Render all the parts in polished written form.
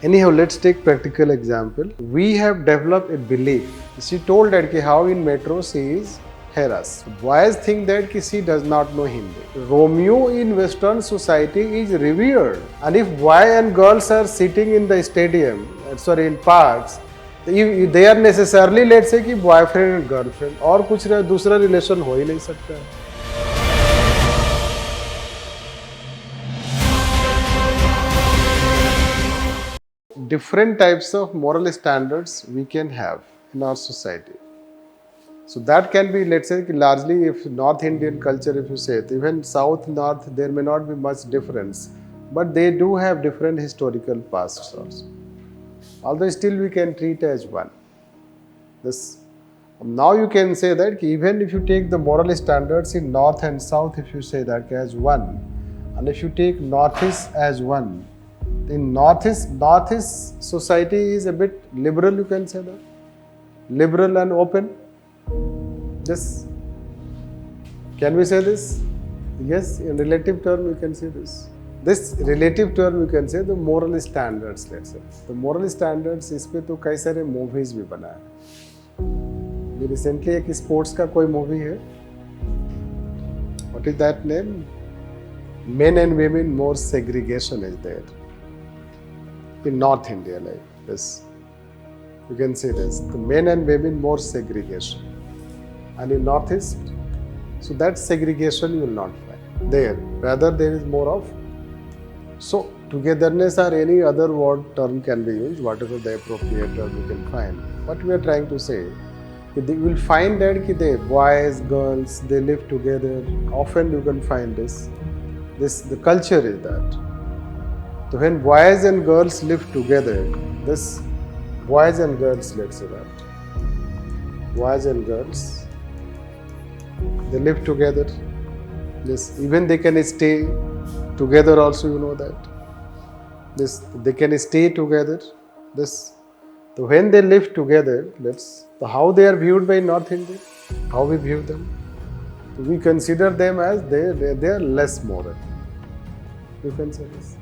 Anyhow, let's take practical example. We have developed a belief. She told that how in metro she is harassed. Boys think that she does not know Hindi. Romeo in Western society is revered. And if boy and girls are sitting in the stadium, in parks, they are necessarily, let's say, कि boyfriend and girlfriend और कुछ दूसरा relation हो ही नहीं सकता. Different types of moral standards we can have in our society. So that can be, let's say, largely if North Indian culture, if you say it, even South, North, there may not be much difference, but they do have different historical pasts also. Although still we can treat as one. Now you can say that even if you take the moral standards in North and South, if you say that as one, and if you take Northeast as one, in Northeast society is a bit liberal, you can say that. Liberal and open. Yes. Can we say this? Yes, in relative term you can say this. This relative term you can say the moral standards, let's say. The moral standards, इस पे तो कई सारे movies भी बना है. Recently एक sports का कोई movie है. What is that name? Men and women more segregation is there. In North India, like this, you can say this, the men and women more segregation, and in Northeast, so that segregation you will not find there. Rather, there is more of togetherness or any other word term can be used, whatever the appropriate term you can find. What we are trying to say, you will find that the boys, girls, they live together. Often you can find this. The culture is that. So when boys and girls live together, this boys and girls, let's say that. Boys and girls, they live together. Yes, even they can stay together also, you know that. This, they can stay together. This, so when they live together, how they are viewed by North India, how we view them. We consider them as they are less moral. You can say this.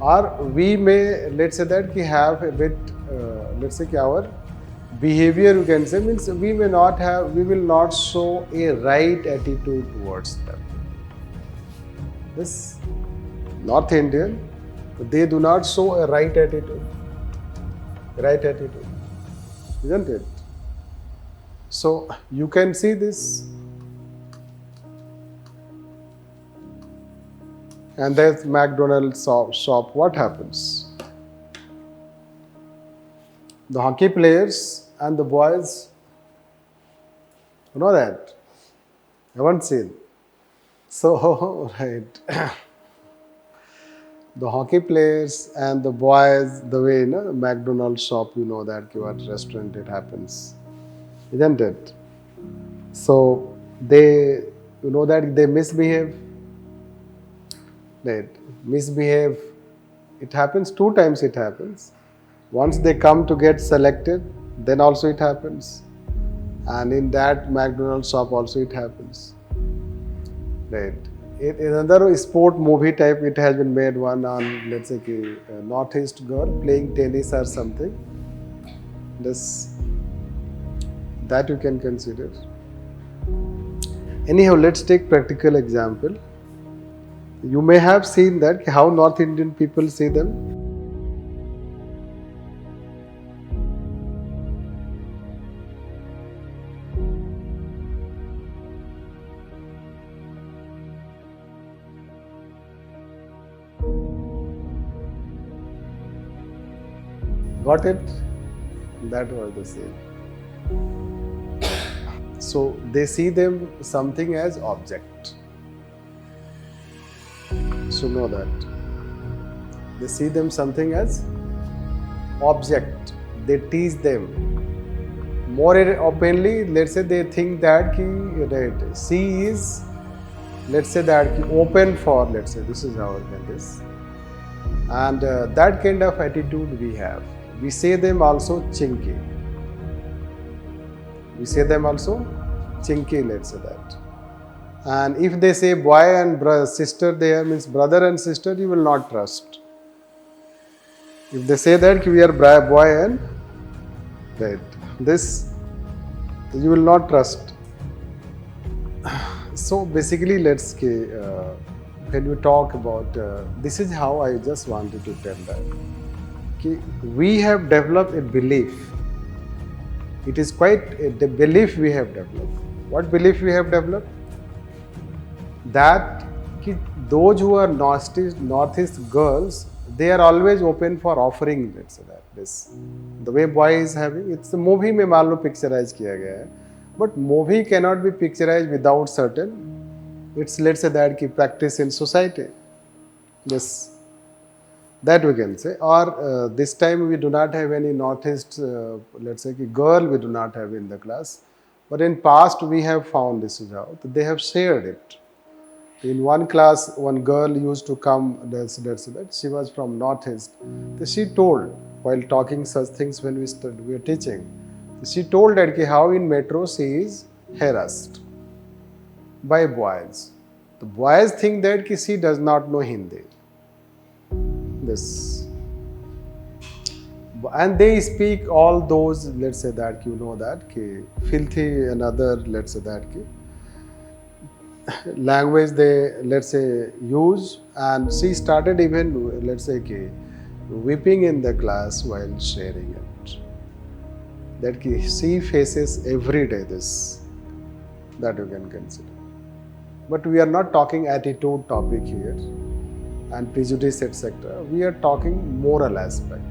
Or we may, let's say that have a bit, let's say our behavior, you can say, means we will not show a right attitude towards them. This North Indian, they do not show a right attitude. Right attitude, isn't it? So you can see this. And there's McDonald's shop, what happens? The hockey players and the boys, you know that? Haven't seen. So, right. The hockey players and the boys, the way, the McDonald's shop, you know that, what restaurant it happens. Isn't it? So, they misbehave. Right. Misbehave. It happens 2 times. It happens. Once they come to get selected, then also it happens. And in that McDonald's shop also it happens. Right. In another sport movie type, it has been made one on, let's say, a Northeast girl playing tennis or something. That you can consider. Anyhow, let's take practical example. You may have seen that how North Indian people see them. Got it? That was the same. So they see them something as object. So know that. They see them something as object. They tease them. More openly, let's say they think that C is, let's say that open for, let's say, this is how it is. And that kind of attitude we have. We say them also chinky. We say them also chinky, let's say that. And if they say boy and sister there, means brother and sister, you will not trust. If they say that we are boy and right, this you will not trust. So basically, when you talk about this is how I just wanted to tell that we have developed a belief. It is quite the belief we have developed. What belief we have developed? That those who are northeast girls, they are always open for offering. Let's say that this the way boy is having, it's the movie में मान लो picturize किया गया है, but movie cannot be picturized without certain, it's let's say that की practice in society. This that we can say, or this time we do not have any northeast let's say ki girl we do not have in the class, but in past we have found this is how they have shared it. In one class, one girl used to come, that she was from Northeast. She told, while talking such things when we were teaching, she told that how in metro she is harassed by boys. The boys think that she does not know Hindi. This. And they speak all those, let's say that, you know that, filthy and other, let's say that, language they, let's say, use, and she started even, let's say, weeping in the class while sharing it. That she faces every day this, that you can consider. But we are not talking attitude topic here and prejudice etc. We are talking moral aspect.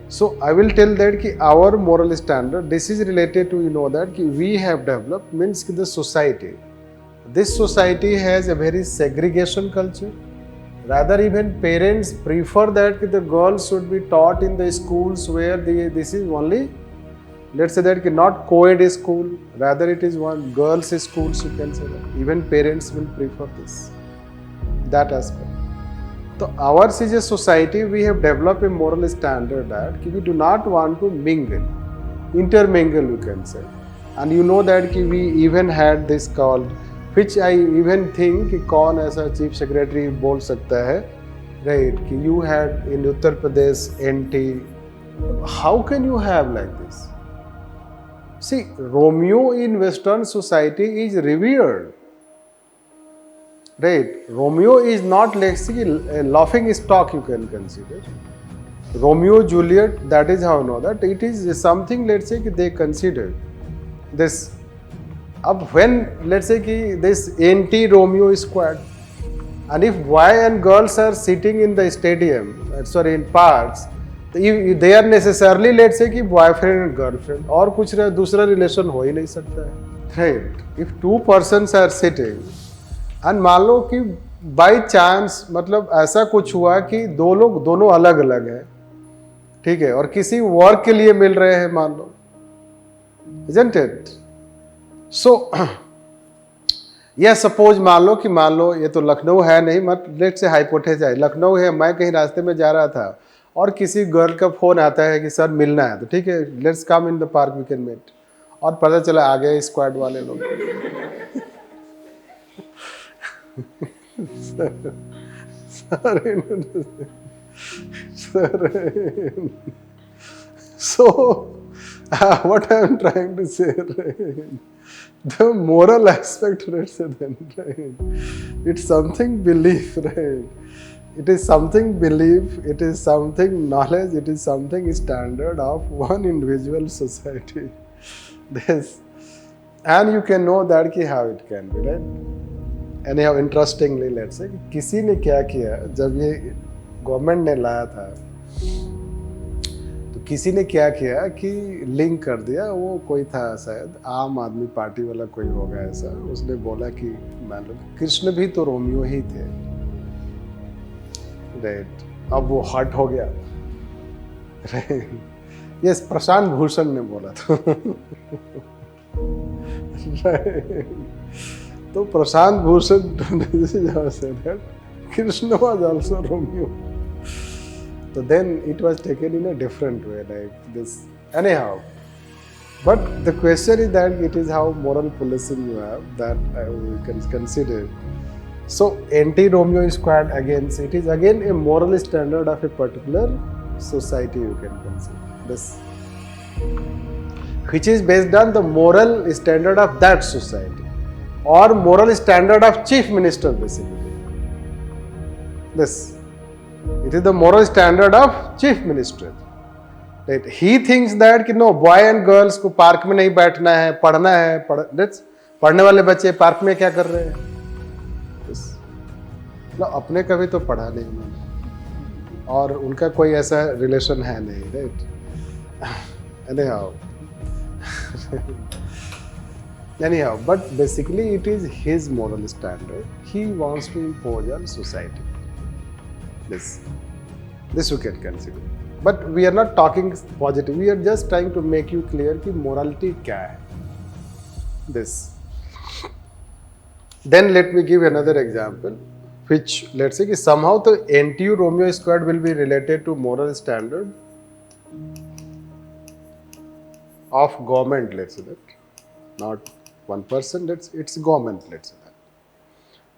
So I will tell that our moral standard, this is related to, you know, that we have developed, means the society. This society has a very segregation culture. Rather, even parents prefer that the girls should be taught in the schools where this is only, let's say that not co-ed school, rather it is one girls' schools, you can say that. Even parents will prefer this, that aspect. So ours is a society, we have developed a moral standard that we do not want to mingle, intermingle, you can say. And you know that we even had this called, which I even think कि कौन ऐसा chief secretary बोल सकता है, right? कि you had in Uttar Pradesh NT. How can you have like this? See, Romeo in Western society is revered, right? Romeo is not like a laughing stock, you can consider. Romeo Juliet, that is how I know that it is something, let's say they consider this. When, let's say this anti-Romeo squad, and if boy and girls are sitting in the stadium, in parks, they are necessarily, let's say boyfriend and girlfriend, और कुछ दूसरा relation हो ही नहीं सकता है, right? If two persons are sitting, and मान लो कि by chance, मतलब ऐसा कुछ हुआ कि दो लोग दोनों अलग अलग हैं, ठीक है, और किसी वर्क के लिए मिल रहे हैं मान लो, isn't it? So, yes, suppose मान लो ये तो लखनऊ है नहीं, मत लेट से हाइपोथेसाइज लखनऊ है, मैं कहीं रास्ते में जा रहा था और किसी गर्ल का फोन आता है कि सर मिलना है, तो ठीक है, let's come in the park, we can meet, और पता चला आ गए स्क्वाड वाले लोग. So, what I am trying to say, right? The moral aspect, let's say then, right? It's something belief, right? It is something belief, it is something knowledge, it is something standard of one individual society. This, and you can know that how it can be, right? Anyhow, interestingly, let's say, किसी ने क्या किया जब ये government ने लाया था, तो किसी ने क्या किया कि लिंक कर दिया, वो कोई था शायद आम आदमी पार्टी वाला कोई होगा ऐसा, उसने बोला कि मान लो कृष्ण भी तो रोमियो ही थे, राइट? अब वो हट हो गया, राइट? यस, प्रशांत भूषण ने बोला था, राइट? तो Prashant Bhushan Krishna was also Romeo. So then it was taken in a different way, like this. Anyhow, but the question is that it is how moral policing you have that we can consider. So anti-Romeo squared against it is again a moral standard of a particular society, you can consider this, which is based on the moral standard of that society or moral standard of chief minister basically. This, it is the moral standard of chief minister. Right? He thinks that कि no, boy and girls को park में नहीं बैठना है, पढ़ना है, पढ़ने वाले बच्चे पार्क में क्या कर रहे हैं? मतलब अपने कभी तो पढ़ा नहीं उन्होंने और उनका कोई ऐसा रिलेशन है नहीं, right? anyhow, but basically it is his moral standard he wants to impose on society. This you can consider, but we are not talking positive, we are just trying to make you clear कि morality क्या है. This, then let me give another example, which let's say कि somehow the anti-Romeo squared will be related to moral standard of government, let's say that, not one person, it's government, let's say that.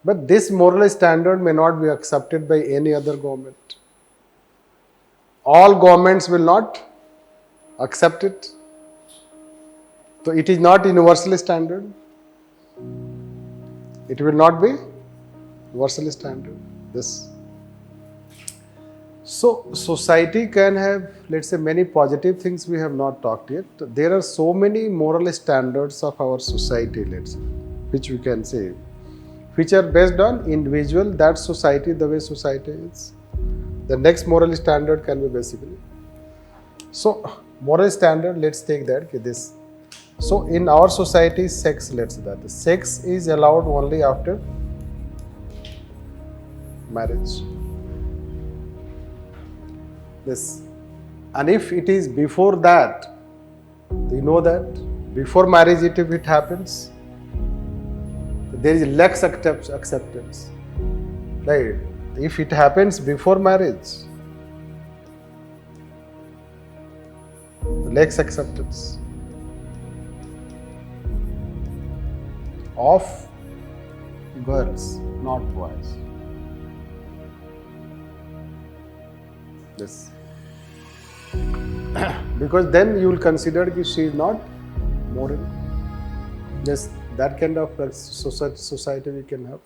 But this moral standard may not be accepted by any other government. All governments will not accept it. So it is not universal standard. It will not be universal standard. This. So society can have, let's say, many positive things we have not talked yet. There are so many moral standards of our society, let's say, which we can say, which are based on individual, that society, the way society is. The next moral standard can be basically. So moral standard, let's take that, okay, this. So in our society, sex, let's say that. Sex is allowed only after marriage. This. And if it is before that, you know that before marriage if it happens, there is less acceptance, right? If it happens before marriage, less acceptance of girls, not boys. This. Because then you will consider that she is not moral. Yes, that kind of society we can have.